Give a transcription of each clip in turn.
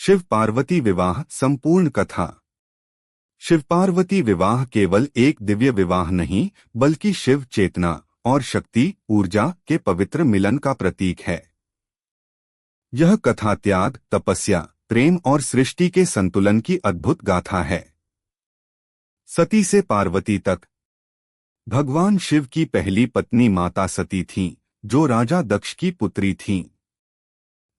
शिव पार्वती विवाह संपूर्ण कथा। शिव पार्वती विवाह केवल एक दिव्य विवाह नहीं, बल्कि शिव चेतना और शक्ति ऊर्जा के पवित्र मिलन का प्रतीक है। यह कथा त्याग, तपस्या, प्रेम और सृष्टि के संतुलन की अद्भुत गाथा है। सती से पार्वती तक। भगवान शिव की पहली पत्नी माता सती थीं, जो राजा दक्ष की पुत्री थीं।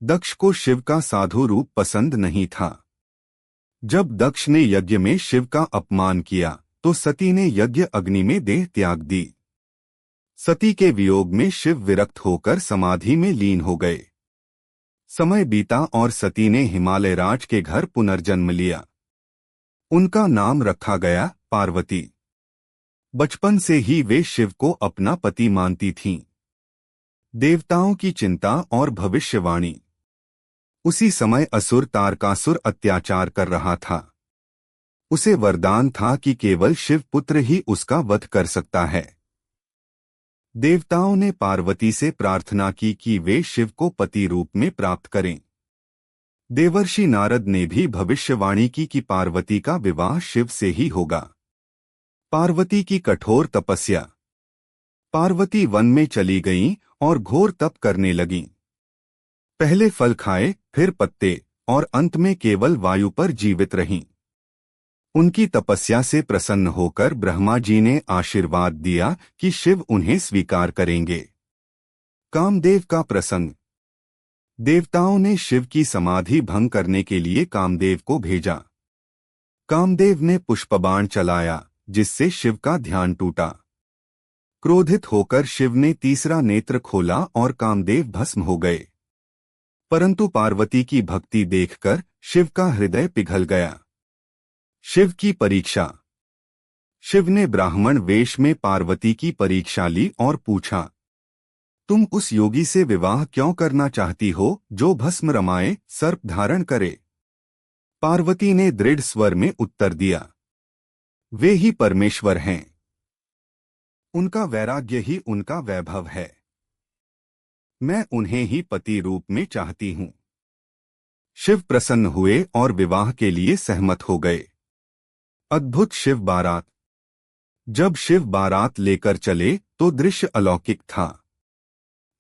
दक्ष को शिव का साधु रूप पसंद नहीं था। जब दक्ष ने यज्ञ में शिव का अपमान किया, तो सती ने यज्ञ अग्नि में देह त्याग दी। सती के वियोग में शिव विरक्त होकर समाधि में लीन हो गए। समय बीता और सती ने हिमालय राज के घर पुनर्जन्म लिया। उनका नाम रखा गया पार्वती। बचपन से ही वे शिव को अपना पति मानती थीं। देवताओं की चिंता और भविष्यवाणी। उसी समय असुर तारकासुर अत्याचार कर रहा था। उसे वरदान था कि केवल शिव पुत्र ही उसका वध कर सकता है। देवताओं ने पार्वती से प्रार्थना की कि वे शिव को पति रूप में प्राप्त करें। देवर्षि नारद ने भी भविष्यवाणी की कि पार्वती का विवाह शिव से ही होगा। पार्वती की कठोर तपस्या। पार्वती वन में चली गईं और घोर तप करने लगीं। पहले फल खाए, फिर पत्ते और अंत में केवल वायु पर जीवित रहीं। उनकी तपस्या से प्रसन्न होकर ब्रह्मा जी ने आशीर्वाद दिया कि शिव उन्हें स्वीकार करेंगे। कामदेव का प्रसंग। देवताओं ने शिव की समाधि भंग करने के लिए कामदेव को भेजा। कामदेव ने पुष्पबाण चलाया, जिससे शिव का ध्यान टूटा। क्रोधित होकर शिव ने तीसरा नेत्र खोला और कामदेव भस्म हो गए। परंतु पार्वती की भक्ति देखकर शिव का हृदय पिघल गया। शिव की परीक्षा। शिव ने ब्राह्मण वेश में पार्वती की परीक्षा ली और पूछा, तुम उस योगी से विवाह क्यों करना चाहती हो जो भस्म रमाए, सर्प धारण करे? पार्वती ने दृढ़ स्वर में उत्तर दिया, वे ही परमेश्वर हैं। उनका वैराग्य ही उनका वैभव है। मैं उन्हें ही पति रूप में चाहती हूँ। शिव प्रसन्न हुए और विवाह के लिए सहमत हो गए। अद्भुत शिव बारात। जब शिव बारात लेकर चले तो दृश्य अलौकिक था।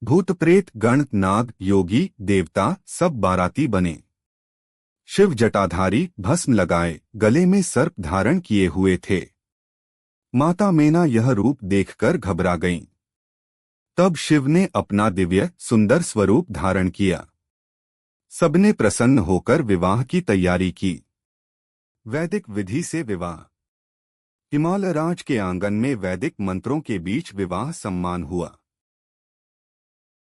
भूत प्रेत गण नाग योगी देवता सब बाराती बने। शिव जटाधारी भस्म लगाए, गले में सर्प धारण किए हुए थे। माता मेना यह रूप देखकर घबरा गईं। तब शिव ने अपना दिव्य सुंदर स्वरूप धारण किया। सबने प्रसन्न होकर विवाह की तैयारी की। वैदिक विधि से विवाह। हिमालय राज के आंगन में वैदिक मंत्रों के बीच विवाह सम्मान हुआ।